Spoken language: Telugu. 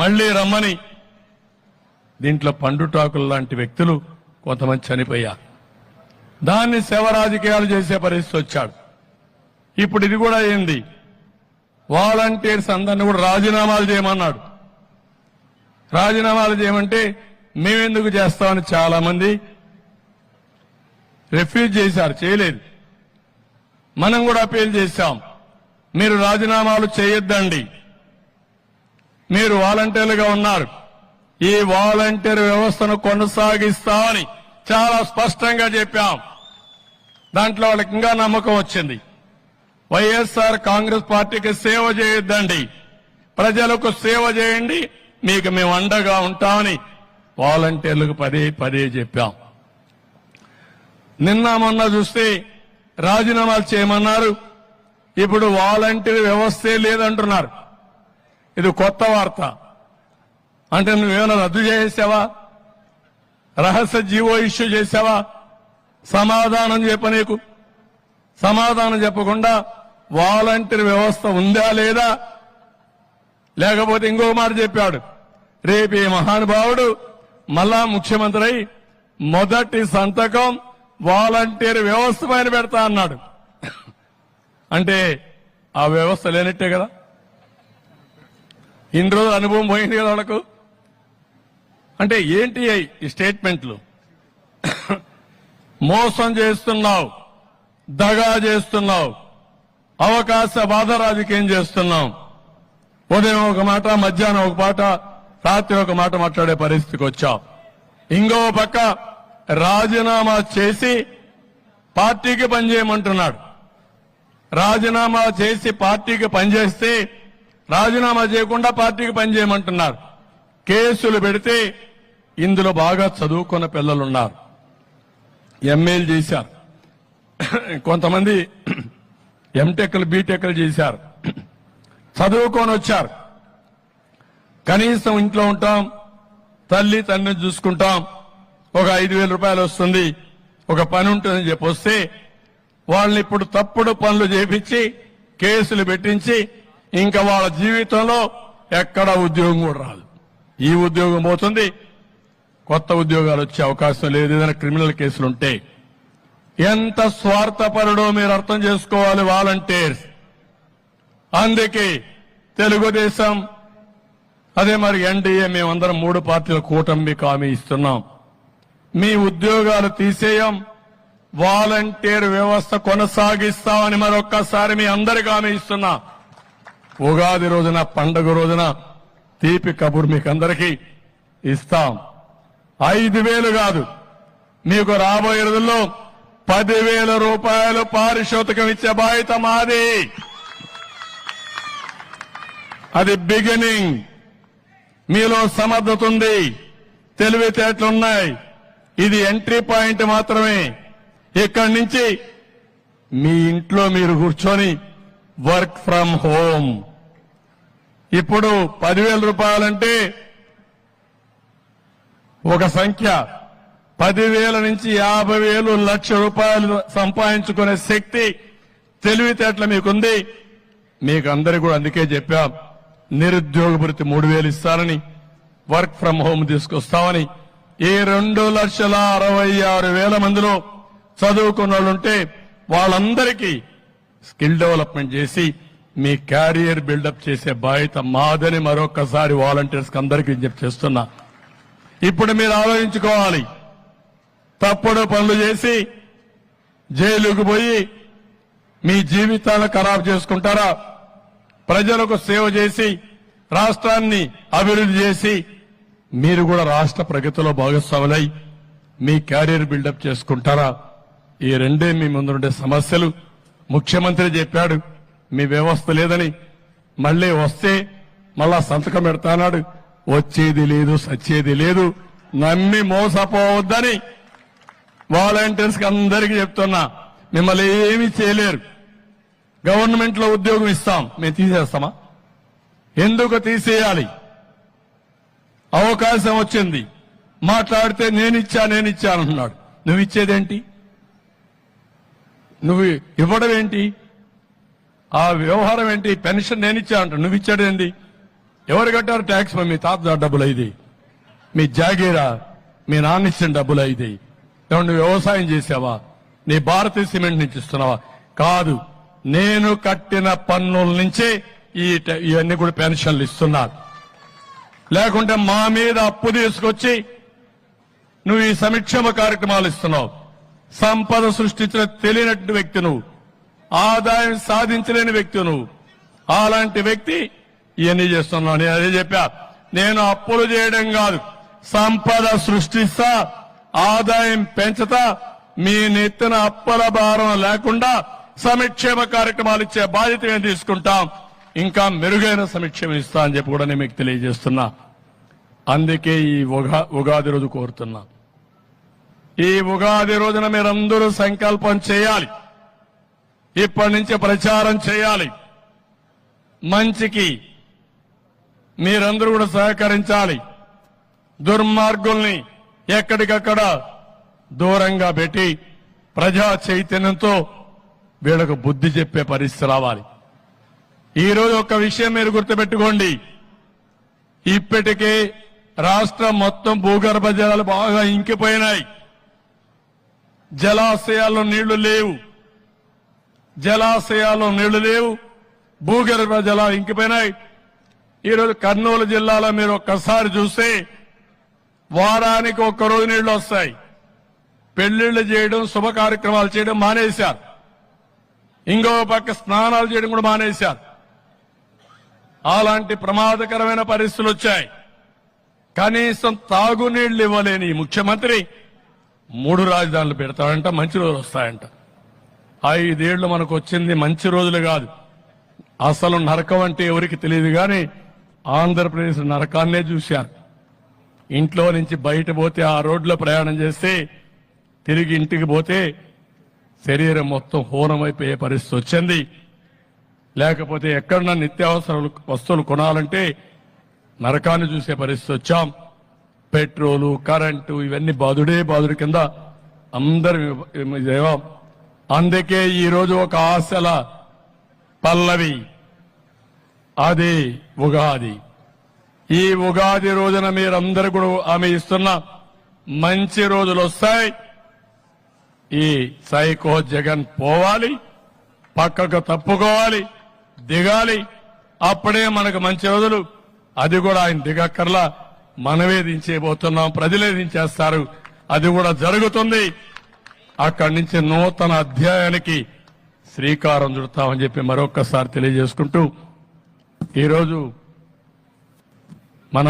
మళ్లీ రమ్మని దీంట్లో పండుటాకులు లాంటి వ్యక్తులు కొంతమంది చనిపోయారు. దాన్ని శవ రాజకీయాలు చేసే పరిస్థితి వచ్చాడు. ఇప్పుడు ఇది కూడా అయింది. వాలంటీర్స్ అందరినీ కూడా రాజీనామాలు చేయమన్నాడు. రాజీనామాలు చేయమంటే మేమెందుకు చేస్తామని చాలా మంది రిఫ్యూజ్ చేశారు, చేయలేదు. మనం కూడా అపీల్ చేశాం, మీరు రాజీనామాలు చేయొద్దండి, మీరు వాలంటీర్లుగా ఉన్నారు, ఈ వాలంటీర్ వ్యవస్థను కొనసాగిస్తామని చాలా స్పష్టంగా చెప్పాం. దాంట్లో వాళ్ళకి ఇంకా నమ్మకం వచ్చింది. వైఎస్ఆర్ కాంగ్రెస్ పార్టీకి సేవ చేయొద్దండి, ప్రజలకు సేవ చేయండి, మీకు మేము అండగా ఉంటామని వాలంటీర్లకు పదే పదే చెప్పాం. నిన్న మొన్న చూస్తే రాజీనామాలు చేయమన్నారు. ఇప్పుడు వాలంటీర్ వ్యవస్థే లేదంటున్నారు. ఇది కొత్త వార్త. అంటే నువ్వేమైనా రద్దు చేసావా? రహస్య జీవో ఇష్యూ చేసావా? సమాధానం చెప్ప. నీకు సమాధానం చెప్పకుండా వాలంటీర్ వ్యవస్థ ఉందా లేదా? లేకపోతే ఇంకో మాట చెప్పాడు, రేపు ఈ మహానుభావుడు మళ్ళా ముఖ్యమంత్రి అయి మొదటి సంతకం వాలంటీర్ వ్యవస్థ పైన పెడతా అన్నాడు. అంటే ఆ వ్యవస్థ లేనట్టే కదా. ఇన్ని రోజులు అనుభవం పోయింది కదా వాళ్ళకు. అంటే ఏంటి ఈ స్టేట్మెంట్లు? మోసం చేస్తున్నావు, దగా చేస్తున్నావు, అవకాశవాద రాజకీయం చేస్తున్నాం. ఉదయం ఒక మాట, మధ్యాహ్నం ఒక మాట, రాత్రి ఒక మాట మాట్లాడే పరిస్థితికి వచ్చావు. ఇంకో పక్క రాజీనామా చేసి పార్టీకి పనిచేయమంటున్నాడు. రాజీనామా చేసి పార్టీకి పనిచేస్తే రాజీనామా చేయకుండా పార్టీకి పనిచేయమంటున్నారు. కేసులు పెడితే ఇందులో బాగా చదువుకున్న పిల్లలున్నారు, ఎంఏలు చేశారు, కొంతమంది ఎంటెక్లు బీటెక్లు చేశారు, చదువుకొని వచ్చారు. కనీసం ఇంట్లో ఉంటాం, తల్లి తండ్రిని చూసుకుంటాం, ఒక 5,000 రూపాయలు వస్తుంది, ఒక పని ఉంటుందని చెప్పి వస్తే వాళ్ళని ఇప్పుడు తప్పుడు పనులు చేపించి కేసులు పెట్టించి ఇంకా వాళ్ళ జీవితంలో ఎక్కడ ఉద్యోగం కూడా రాదు. ఈ ఉద్యోగం పోతుంది, కొత్త ఉద్యోగాలు వచ్చే అవకాశం లేదు ఏదైనా క్రిమినల్ కేసులుంటే. ఎంత స్వార్థపరుడో మీరు అర్థం చేసుకోవాలి వాలంటీర్స్. అందుకే తెలుగుదేశం అదే మరి ఎన్డీఏ మేమందరం 3 పార్టీల కూటమికి హామీ ఇస్తున్నాం, మీ ఉద్యోగాలు తీసేయం, వాలంటీర్ వ్యవస్థ కొనసాగిస్తామని మరొక్కసారి మీ అందరికీ హామీ ఇస్తున్నా. ఉగాది రోజున, పండుగ రోజున తీపి కబురు మీకు అందరికీ ఇస్తాం. 5,000 కాదు, మీకు రాబోయే రోజుల్లో 10,000 రూపాయలు పారితోషికం ఇచ్చే బాధ్యత మాది. అది బిగినింగ్. మీలో సమర్థత ఉంది, తెలివితేటలున్నాయి. ఇది ఎంట్రీ పాయింట్ మాత్రమే. ఇక్కడి నుంచి మీ ఇంట్లో మీరు కూర్చొని వర్క్ ఫ్రమ్ హోమ్. ఇప్పుడు 10,000 రూపాయలంటే ఒక సంఖ్య. 10,000 నుంచి 50,000, 1,00,000 రూపాయలు సంపాదించుకునే శక్తి, తెలివితేటలు మీకుంది. మీకు అందరికీ కూడా అందుకే చెప్పాం, నిరుద్యోగ భృతి 3,000 ఇస్తారని, వర్క్ ఫ్రం హోమ్ తీసుకొస్తామని. ఈ 2,66,000 మందిలో చదువుకున్న వాళ్ళుంటే వాళ్ళందరికీ స్కిల్ డెవలప్మెంట్ చేసి మీ క్యారియర్ బిల్డప్ చేసే బాధ్యత మాదని మరొకసారి వాలంటీర్స్ అందరికీ విజ్ఞప్తి చేస్తున్నా. ఇప్పుడు మీరు ఆలోచించుకోవాలి, తప్పుడు పనులు చేసి జైలుకు పోయి మీ జీవితాలను ఖరాబ్ చేసుకుంటారా? ప్రజలకు సేవ చేసి రాష్ట్రాన్ని అభివృద్ధి చేసి మీరు కూడా రాష్ట్ర ప్రగతిలో భాగస్వాములై మీ క్యారియర్ బిల్డప్ చేసుకుంటారా? ఈ రెండే మీ ముందుండే సమస్యలు. ముఖ్యమంత్రి చెప్పాడు మీ వ్యవస్థ లేదని, మళ్లీ వస్తే మళ్ళా సంతకం పెడతానాడు. వచ్చేది లేదు, సచ్చేది లేదు, నమ్మి మోసపోవద్దని వాలంటీర్స్ కి అందరికీ చెప్తున్నా. మిమ్మల్ని ఏమీ చేయలేరు. గవర్నమెంట్ లో ఉద్యోగం ఇస్తాం, మేము తీసేస్తామా? ఎందుకు తీసేయాలి? అవకాశం వచ్చింది, మాట్లాడితే నేనిచ్చానంటున్నాడు. నువ్వు ఇచ్చేదేంటి? నువ్వు ఇవ్వడం ఏంటి? ఆ వ్యవహారం ఏంటి? పెన్షన్ నేనిచ్చా అంటాడు, నువ్వు ఇచ్చాడేంటి? ఎవరు కట్టారు ట్యాక్స్? మీ తాత డబ్బులు ఇది, మీ జాగీరా, మీ నాన్న ఇచ్చిన డబ్బులు ఇది. నువ్వు వ్యవసాయం చేసావా? నీ భారతీయ సిమెంట్ నుంచి ఇస్తున్నావా? కాదు, నేను కట్టిన పన్నుల నుంచే ఇవన్నీ కూడా పెన్షన్లు ఇస్తున్నారు. లేకుంటే మా మీద అప్పు తీసుకొచ్చి నువ్వు ఈ సంక్షేమ కార్యక్రమాలు ఇస్తున్నావు. సంపద సృష్టించిన తెలియనటువంటి వ్యక్తి నువ్వు, ఆదాయం సాధించలేని వ్యక్తి నువ్వు. అలాంటి వ్యక్తి ఇవన్నీ చేస్తున్నావు. నేను అదే చెప్పా, నేను అప్పులు చేయడం కాదు, సంపద సృష్టిస్తా, ఆదాయం పెంచుతా, మీ నెత్తిన అప్పుల భారం లేకుండా సంక్షేమ కార్యక్రమాలు ఇచ్చే బాధ్యత మేము తీసుకుంటాం. ఇంకా మెరుగైన సంక్షేమం ఇస్తా అని చెప్పి కూడా నేను మీకు తెలియజేస్తున్నా. అందుకే ఈ ఉగాది రోజు కోరుతున్నా, ఈ ఉగాది రోజున మీరందరూ సంకల్పం చేయాలి. ఇప్పటి నుంచి ప్రచారం చేయాలి. మంచికి మీరందరూ కూడా సహకరించాలి. దుర్మార్గుల్ని ఎక్కడికక్కడ దూరంగా పెట్టి ప్రజా చైతన్యంతో వీళ్ళకు బుద్ధి చెప్పే పరిస్థితి రావాలి. ఈ రోజు ఒక విషయం మీరు గుర్తుపెట్టుకోండి, ఇప్పటికే రాష్ట్రం మొత్తం భూగర్భ జలాలు బాగా ఇంకిపోయినాయి. జలాశయాల్లో నీళ్లు లేవు, భూగర్భ జలాలు ఇంకిపోయినాయి. ఈరోజు కర్నూలు జిల్లాలో మీరు ఒక్కసారి చూస్తే వారానికి ఒక్కరోజు నీళ్లు వస్తాయి. పెళ్లిళ్లు చేయడం, శుభ కార్యక్రమాలు చేయడం మానేశారు. ఇంకో పక్క స్నానాలు చేయడం కూడా మానేశారు. అలాంటి ప్రమాదకరమైన పరిస్థితులు వచ్చాయి. కనీసం తాగునీళ్లు ఇవ్వలేని ముఖ్యమంత్రి 3 రాజధానులు పెడతాడంట, మంచి రోజులు వస్తాయంట. 5 ఏళ్లు మనకు వచ్చింది మంచి రోజులు కాదు. అసలు నరకం అంటే ఎవరికి తెలియదు కానీ ఆంధ్రప్రదేశ్ నరకాన్నే చూశారు. ఇంట్లో నుంచి బయట పోతే, ఆ రోడ్లో ప్రయాణం చేస్తే, తిరిగి ఇంటికి పోతే శరీరం మొత్తం హోనమైపోయే పరిస్థితి వచ్చింది. లేకపోతే ఎక్కడన్నా నిత్యావసర వస్తువులు కొనాలంటే నరకాన్ని చూసే పరిస్థితి వచ్చాం. పెట్రోలు, కరెంటు ఇవన్నీ బాధుడి కింద అందరం. అందుకే ఈరోజు ఒక ఆశల పల్లవి, అది ఉగాది. ఈ ఉగాది రోజున మీరందరూ కూడా ఆమె ఇస్తున్న మంచి రోజులు వస్తాయి. ఈ సైకో జగన్ పోవాలి, పక్కకు తప్పుకోవాలి, దిగాలి. అప్పుడే మనకు మంచి రోజులు. అది కూడా ఆయన దిగక్కర్లా, మనమే దించేయబోతున్నాం, ప్రజలే దించేస్తారు. అది కూడా జరుగుతుంది. అక్కడి నుంచి నూతన అధ్యాయానికి శ్రీకారం చుడతామని చెప్పి మరొక్కసారి తెలియజేసుకుంటూ, ఈరోజు మన